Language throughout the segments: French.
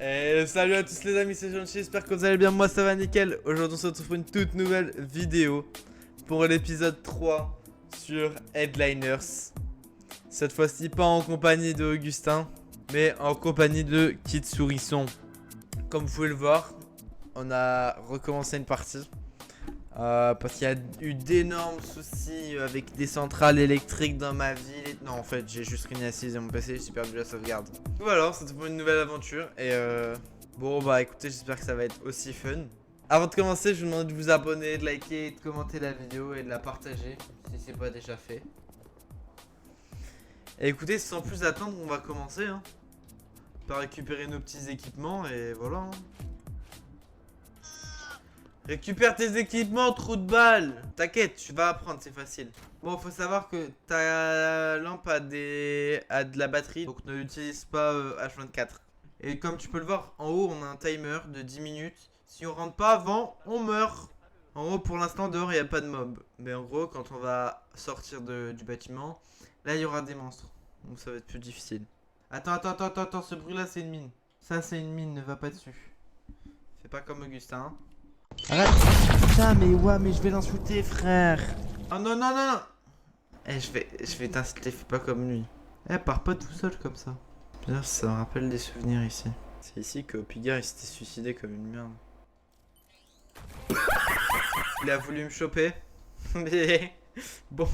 Et salut à tous les amis, c'est Jean-Chi, j'espère que vous allez bien, moi ça va nickel. Aujourd'hui on se retrouve pour une toute nouvelle vidéo pour l'épisode 3 sur Headliners. Cette fois-ci pas en compagnie de Augustin, mais en compagnie de Kitsurisson. Comme vous pouvez le voir, on a recommencé une partie. Parce qu'il y a eu d'énormes soucis avec des centrales électriques dans ma ville. Non, en fait, j'ai juste réinitialisé mon PC, j'ai perdu la sauvegarde. Voilà, c'est pour une nouvelle aventure. Et bon, bah écoutez, j'espère que ça va être aussi fun. Avant de commencer, je vous demande de vous abonner, de liker, de commenter la vidéo et de la partager si c'est pas déjà fait. Et écoutez, sans plus attendre, on va commencer. Par récupérer nos petits équipements et voilà. Récupère tes équipements, trou de balle. T'inquiète, tu vas apprendre, c'est facile. Bon, faut savoir que ta lampe a de la batterie, donc ne l'utilise pas H24. Et comme tu peux le voir, en haut, on a un timer de 10 minutes. Si on rentre pas avant, on meurt. En haut, pour l'instant, dehors, il n'y a pas de mob. Mais en gros, quand on va sortir du bâtiment, là, il y aura des monstres. Donc ça va être plus difficile. Attends, ce bruit-là, c'est une mine. Ça, c'est une mine, ne va pas dessus. Fais pas comme Augustin, hein. Arrête. Putain mais ouais mais je vais l'insulter frère. Oh non. Eh je vais t'inciter, fais pas comme lui. Eh pars pas tout seul comme ça. D'ailleurs ça me rappelle des souvenirs ici. C'est ici que Pigar il s'était suicidé comme une merde. Il a voulu me choper. Mais bon,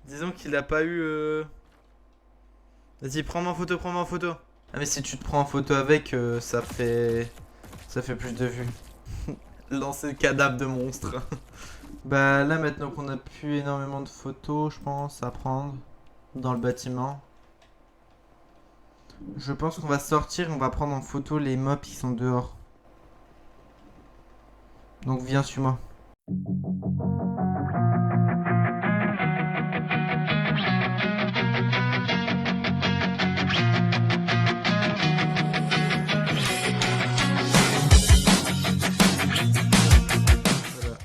disons qu'il a pas eu Vas-y prends-moi en photo, Ah mais si tu te prends en photo avec ça fait plus de vues. Lancer le cadavre de monstre. Bah là maintenant qu'on a plus énormément de photos je pense à prendre dans le bâtiment. Je pense qu'on va sortir et on va prendre en photo les mobs qui sont dehors. Donc viens suis-moi. Voilà.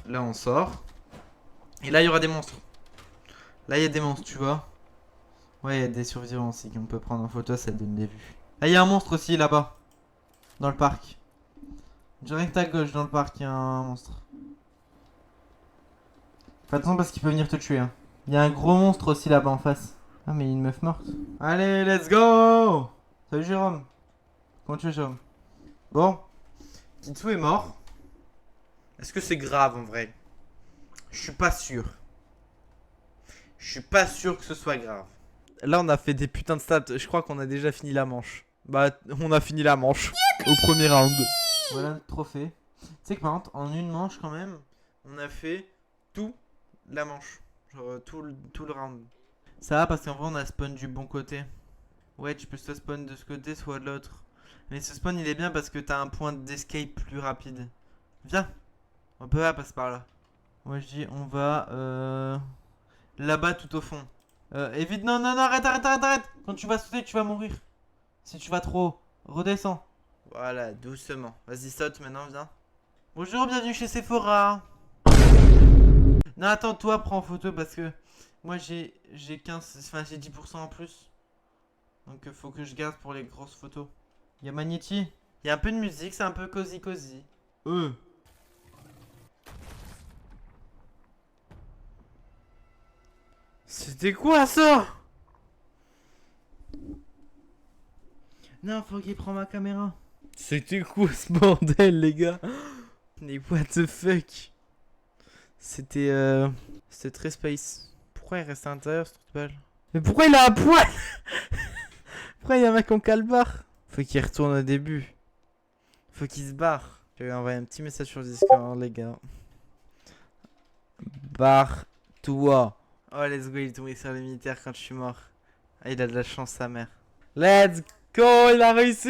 Là on sort. Et là il y aura des monstres. Là il y a des monstres tu vois. Ouais il y a des survivants aussi qu'on peut prendre en photo, ça donne des vues. Là il y a un monstre aussi là-bas. Dans le parc. Direct à gauche dans le parc il y a un monstre. Fais attention parce qu'il peut venir te tuer. Hein. Il y a un gros monstre aussi là-bas en face. Ah mais il y a une meuf morte. Allez let's go. Salut Jérôme. Comment tu es Jérôme? Bon. Kitsu est mort. Est-ce que c'est grave en vrai? Je suis pas sûr. Je suis pas sûr que ce soit grave. Là on a fait des putains de stats. Je crois qu'on a déjà fini la manche. Bah on a fini la manche. Au premier round. Voilà notre trophée. Tu sais que par contre en une manche quand même, on a fait tout la manche. Genre tout le round. Ça va parce qu'en vrai on a spawn du bon côté. Ouais tu peux soit spawn de ce côté soit de l'autre. Mais ce spawn il est bien parce que t'as un point d'escape plus rapide. Viens. On peut pas passer par là. Ouais je dis on va là-bas tout au fond. Évite, non, arrête. Quand tu vas sauter, tu vas mourir. Si tu vas trop haut, redescends. Voilà, doucement. Vas-y, saute maintenant, viens. Bonjour, bienvenue chez Sephora. Non, attends, toi, prends en photo parce que moi j'ai 15, enfin j'ai 10% en plus. Donc faut que je garde pour les grosses photos. Y'a Magnetti. Y'a un peu de musique, c'est un peu cosy. C'était quoi ça? Non, faut qu'il prenne ma caméra. C'était quoi ce bordel, les gars? Mais what the fuck? C'était très space. Pourquoi il reste à l'intérieur, ce truc de balle? Mais pourquoi il a un poil? Pourquoi il y a un mec en calbar? Faut qu'il retourne au début. Faut qu'il se barre. Je vais envoyer un petit message sur Discord, les gars. Barre-toi. Oh, let's go, il est tombé sur les militaires quand je suis mort. Ah, il a de la chance, sa mère. Let's go, il a réussi.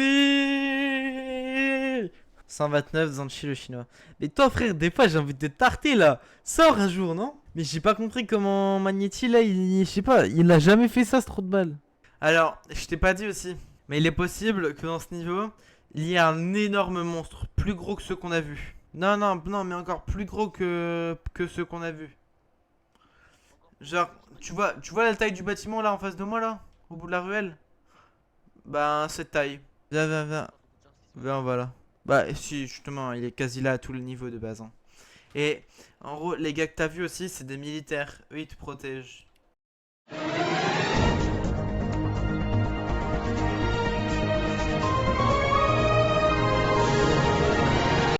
129, Zanchi le chinois. Mais toi, frère, des fois, j'ai envie de te tarter, là. Sors un jour, non? Mais j'ai pas compris comment Magnetti, là, je sais pas, il a jamais fait ça, ce trou de balle. Alors, je t'ai pas dit aussi, mais il est possible que dans ce niveau, il y ait un énorme monstre, plus gros que ceux qu'on a vus. Non, mais encore plus gros que ceux qu'on a vus. Genre, tu vois la taille du bâtiment là en face de moi là? Au bout de la ruelle? Bah, cette taille. Viens. Ben voilà. Bah si, justement, il est quasi là à tous les niveaux de base. Hein. Et en gros, les gars que t'as vu aussi, c'est des militaires. Eux, ils te protègent.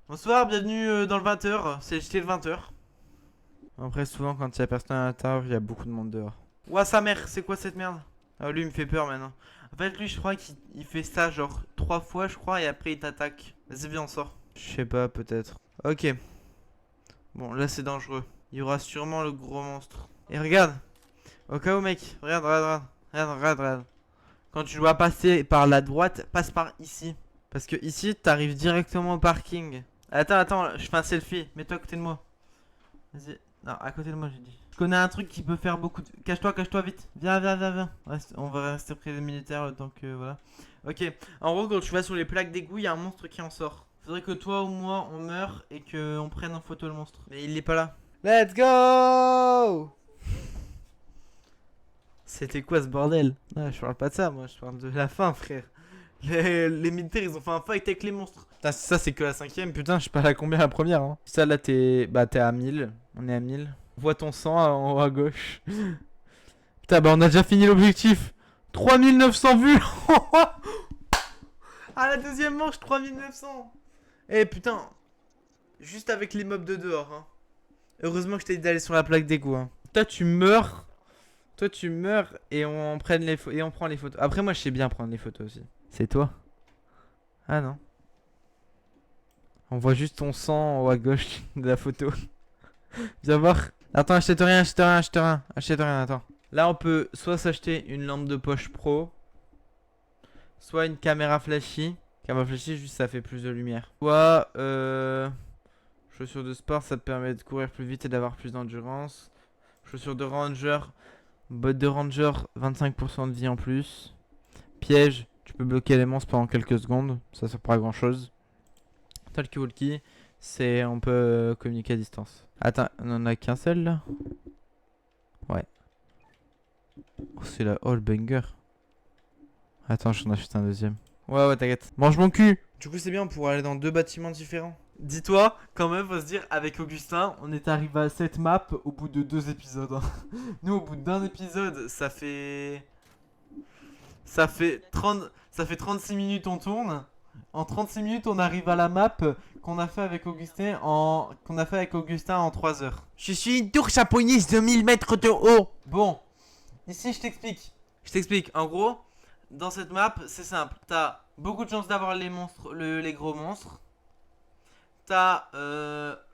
Bonsoir, bienvenue dans le 20h. C'est le 20h. Après, souvent, quand il y a personne à l'intérieur, il y a beaucoup de monde dehors. Ouah, sa mère, c'est quoi cette merde? Ah, lui, il me fait peur maintenant. En fait, lui, je crois qu'il fait ça genre 3 fois, je crois, et après, il t'attaque. Vas-y, viens, on sort. Je sais pas, peut-être. Ok. Bon, là, c'est dangereux. Il y aura sûrement le gros monstre. Et regarde. Au cas où, mec. Regarde, regarde, regarde. Regarde, regarde. Quand tu dois passer par la droite, passe par ici. Parce que ici, t'arrives directement au parking. Attends, attends, je fais un selfie. Mets-toi à côté de moi. Vas-y. Non, à côté de moi, j'ai dit. Je connais un truc qui peut faire beaucoup de... Cache-toi vite. Viens, viens, viens, viens. On va rester près des militaires le temps que... Voilà. Ok. En gros, quand tu vas sur les plaques d'égout, il y a un monstre qui en sort. Faudrait que toi ou moi, on meure et qu'on prenne en photo le monstre. Mais il est pas là. Let's go! C'était quoi ce bordel? Ah, je parle pas de ça, moi. Je parle de la fin, frère. Les militaires, ils ont fait un fight avec les monstres. Putain, ça, c'est que la 5ème. Putain, je sais pas à combien la première. Hein. Ça, là, t'es à 1000. On est à 1000. On voit ton sang en haut à gauche. Putain, bah, on a déjà fini l'objectif. 3900 vues. Ah, la deuxième manche, 3900. Eh, putain. Juste avec les mobs de dehors. Hein. Heureusement que je t'ai dit d'aller sur la plaque d'égout. Hein. Toi, tu meurs. Toi, tu meurs et on prend les photos. Après, moi, je sais bien prendre les photos aussi. C'est toi? Ah non. On voit juste ton sang en haut à gauche de la photo. Viens voir. Attends, achète rien, achète rien, achète rien. Achète rien, attends. Là, on peut soit s'acheter une lampe de poche pro, soit une caméra flashy. Caméra flashy, juste ça fait plus de lumière. Soit, chaussures de sport, ça te permet de courir plus vite et d'avoir plus d'endurance. Chaussures de ranger, bottes de ranger, 25% de vie en plus. Piège, tu peux bloquer les monstres pendant quelques secondes. Ça sert pas à grand chose. Talkie-walkie, c'est on peut communiquer à distance. Attends, on en a qu'un seul là? Ouais. Oh, c'est la all banger. Attends, j'en achète un deuxième. Ouais, ouais, t'inquiète. Mange mon cul! Du coup, c'est bien, on pourra aller dans 2 bâtiments différents. Dis-toi, quand même, faut se dire, avec Augustin, on est arrivé à cette map au bout de 2 épisodes. Hein. Nous, au bout d'un épisode, ça fait 36 minutes, on tourne. En 36 minutes, on arrive à la map qu'on a fait avec Augustin en 3 heures. Je suis une tour japonaise de 1000 mètres de haut. Bon, ici, je t'explique. En gros, dans cette map, c'est simple. T'as beaucoup de chances d'avoir les monstres, les gros monstres. T'as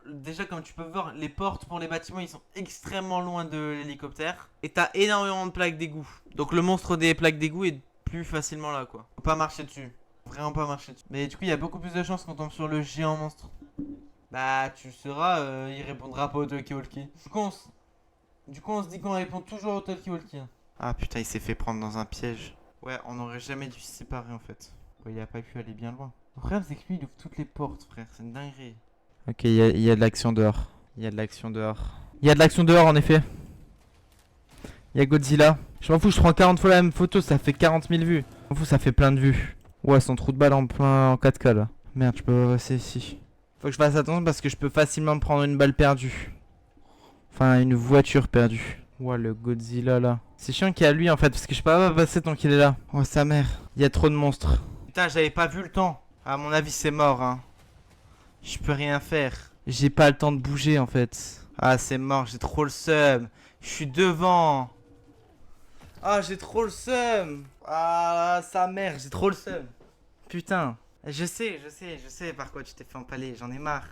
déjà, comme tu peux voir, les portes pour les bâtiments, ils sont extrêmement loin de l'hélicoptère. Et t'as énormément de plaques d'égout. Donc le monstre des plaques d'égout est plus facilement là, quoi. Faut pas marcher dessus. Vraiment pas marcher dessus. Mais du coup, il y a beaucoup plus de chances qu'on tombe sur le géant monstre. Bah, tu le sauras, il répondra pas au talkie-walkie. Du coup, on se dit qu'on répond toujours au talkie-walkie. Ah putain, il s'est fait prendre dans un piège. Ouais, on aurait jamais dû se séparer en fait. Ouais, il a pas pu aller bien loin. Le problème, c'est que lui, il ouvre toutes les portes, frère. C'est une dinguerie. Ok, il y a de l'action dehors. Il y a de l'action dehors, en effet. Il y a Godzilla. Je m'en fous, je prends 40 fois la même photo, ça fait 40 000 vues. Je m'en fous, ça fait plein de vues. Ouais, son trou de balle en 4K là. Merde, je peux pas passer ici. Faut que je fasse attention parce que je peux facilement me prendre une balle perdue. Enfin, une voiture perdue. Ouais, le Godzilla là. C'est chiant qu'il y a lui en fait, parce que je peux pas passer tant qu'il est là. Oh, sa mère. Il y a trop de monstres. Putain, j'avais pas vu le temps. À mon avis, c'est mort, hein. Je peux rien faire. J'ai pas le temps de bouger en fait. Ah, c'est mort, j'ai trop le seum. Je suis devant. Ah, j'ai trop le seum. Ah, sa mère, j'ai trop le seum. Putain. Je sais par quoi tu t'es fait empaler. J'en ai marre.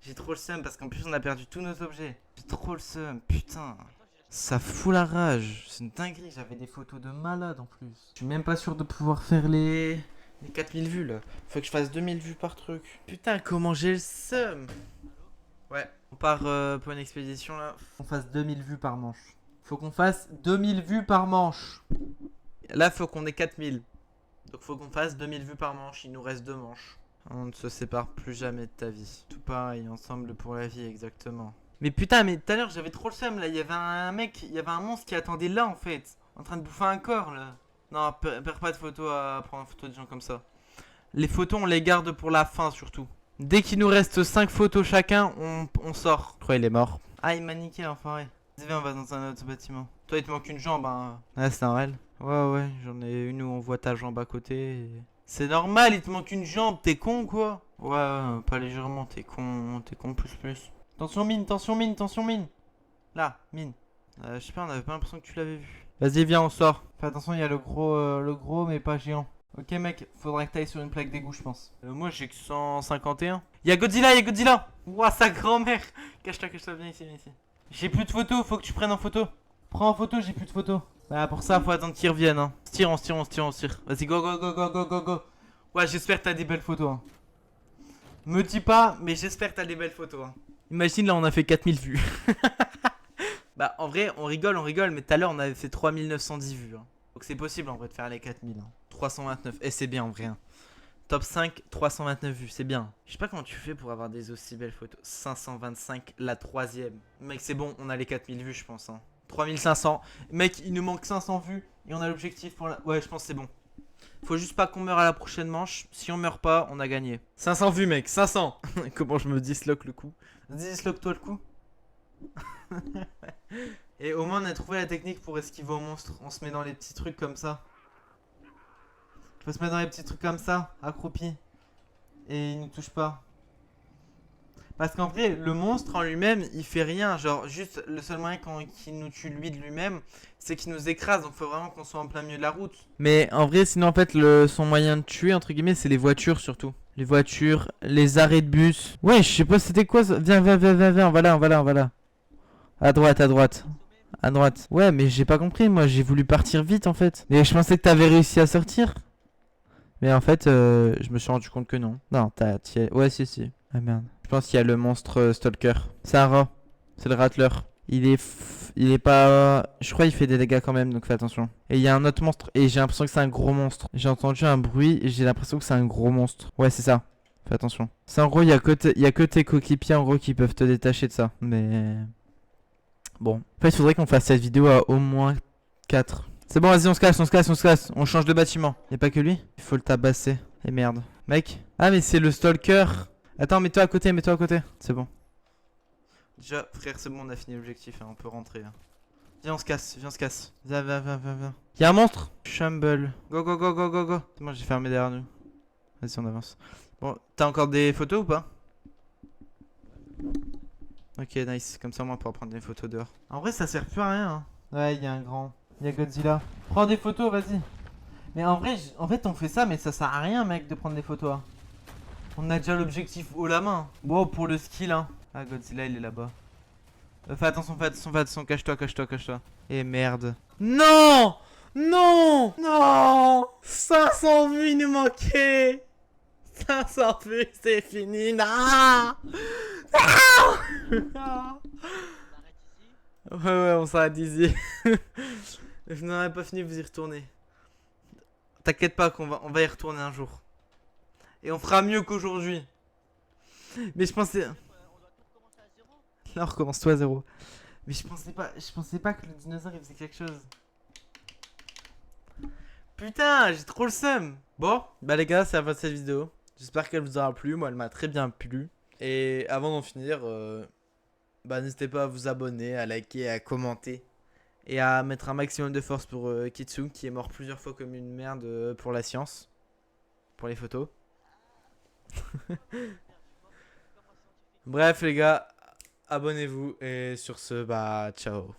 J'ai trop le seum parce qu'en plus, on a perdu tous nos objets. J'ai trop le seum, putain. Ça fout la rage. C'est une dinguerie. J'avais des photos de malade en plus. Je suis même pas sûr de pouvoir faire les 4000 vues là. Faut que je fasse 2000 vues par truc. Putain, comment j'ai le seum. Ouais. On part pour une expédition là. On fasse 2000 vues par manche. Faut qu'on fasse 2000 vues par manche. Là, faut qu'on ait 4000. Donc faut qu'on fasse 2000 vues par manche. Il nous reste 2 manches. On ne se sépare plus jamais de ta vie. Tout pareil, ensemble pour la vie, exactement. Mais putain, mais tout à l'heure j'avais trop le seum là. Il y avait un mec, il y avait un monstre qui attendait là en fait. En train de bouffer un corps là. Non, perds pas de photos à prendre en photo de gens comme ça. Les photos, on les garde pour la fin surtout. Dès qu'il nous reste 5 photos chacun, on sort. Je crois qu'il est mort. Ah, il m'a niqué, l'enfoiré. Vas-y, viens, on va dans un autre bâtiment. Toi, il te manque une jambe, hein. Ouais, c'est normal. Ouais, j'en ai une où on voit ta jambe à côté. C'est normal, il te manque une jambe, t'es con quoi. Ouais, pas légèrement, t'es con plus. Tension mine, tension mine, tension mine. Là, mine. Je sais pas, on avait pas l'impression que tu l'avais vu. Vas-y, viens, on sort. Fais attention, il y a le gros mais pas géant. Ok mec, faudra que t'ailles sur une plaque d'égout je pense. Moi j'ai que 151. Y'a Godzilla, y'a Godzilla. Ouah sa grand-mère. Cache-toi, viens ici, viens ici. J'ai plus de photos, faut que tu prennes en photo. Prends en photo, j'ai plus de photos. Bah pour ça faut attendre qu'ils reviennent hein. On se tire. Vas-y go. Ouais j'espère que t'as des belles photos hein. Me dis pas, mais j'espère que t'as des belles photos hein. Imagine là on a fait 4000 vues. Bah en vrai on rigole, mais tout à l'heure on avait fait 3910 vues hein. Donc c'est possible en vrai de faire les 4000 hein. 329, et c'est bien en vrai hein. Top 5, 329 vues, c'est bien. Je sais pas comment tu fais pour avoir des aussi belles photos. 525, la troisième. Mec c'est bon, on a les 4000 vues je pense hein. 3500, mec il nous manque 500 vues et on a l'objectif pour la... Ouais je pense que c'est bon. Faut juste pas qu'on meure à la prochaine manche. Si on meurt pas, on a gagné. 500 vues mec, 500. Comment je me disloque le coup. Disloque toi le coup. Et au moins on a trouvé la technique pour esquiver au monstre. On se met dans les petits trucs comme ça. Faut se mettre dans les petits trucs comme ça, accroupi. Et il nous touche pas. Parce qu'en vrai, le monstre en lui-même, il fait rien. Genre, juste le seul moyen qu'il nous tue lui de lui-même, c'est qu'il nous écrase. Donc, faut vraiment qu'on soit en plein milieu de la route. Mais en vrai, sinon, en fait, son moyen de tuer, entre guillemets, c'est les voitures surtout. Les voitures, les arrêts de bus. Ouais, je sais pas c'était quoi ça. Viens, on va là. À droite. À droite. Ouais, mais j'ai pas compris. Moi, j'ai voulu partir vite en fait. Mais je pensais que t'avais réussi à sortir. Mais en fait, je me suis rendu compte que non. Non, ouais, si. Ah merde. Je pense qu'il y a le monstre Stalker. C'est un rat. C'est le Rattler. Il est pas... Je crois qu'il fait des dégâts quand même, donc fais attention. Et il y a un autre monstre. Et j'ai l'impression que c'est un gros monstre. J'ai entendu un bruit et j'ai l'impression que c'est un gros monstre. Ouais, c'est ça. Fais attention. C'est en gros, il y a que tes coéquipiers en gros qui peuvent te détacher de ça. Mais... Bon. En fait, il faudrait qu'on fasse cette vidéo à au moins 4. C'est bon, vas-y, on se casse. On change de bâtiment. Y'a pas que lui? Il faut le tabasser. Et merde. Mec. Ah, mais c'est le stalker. Attends, mets-toi à côté. C'est bon. Déjà, frère, c'est bon, on a fini l'objectif. Hein, on peut rentrer. Hein. Viens, on se casse. Viens. Y'a un monstre. Shumble. Go. C'est bon, j'ai fermé derrière nous. Vas-y, on avance. Bon, t'as encore des photos ou pas? Ok, nice. Comme ça, moi, on pourra prendre des photos dehors. En vrai, ça sert plus à rien. Hein. Ouais, il y a un grand. Il y a Godzilla. Prends des photos, vas-y. Mais en vrai, en fait, on fait ça, mais ça sert à rien, mec, de prendre des photos. Hein. On a déjà l'objectif haut la main. Bon, pour le skill, hein. Ah, Godzilla, il est là-bas. Fais attention, cache-toi. Et merde. Non 500 vues, il nous manquait. 500 vues, c'est fini. Non. Ouais, on s'arrête ici. Je n'en ai pas fini, vous y retournez. T'inquiète pas on va y retourner un jour. Et on fera mieux qu'aujourd'hui. Mais je pensais... Là on recommence tout à zéro. Mais je pensais pas que le dinosaure il faisait quelque chose. Putain, j'ai trop le seum. Bon, bah les gars, c'est la fin de cette vidéo. J'espère qu'elle vous aura plu, moi elle m'a très bien plu. Et avant d'en finir, bah n'hésitez pas à vous abonner, à liker, à commenter. Et à mettre un maximum de force pour Kitsu qui est mort plusieurs fois comme une merde pour la science. Pour les photos. Bref les gars, abonnez-vous et sur ce, bah ciao.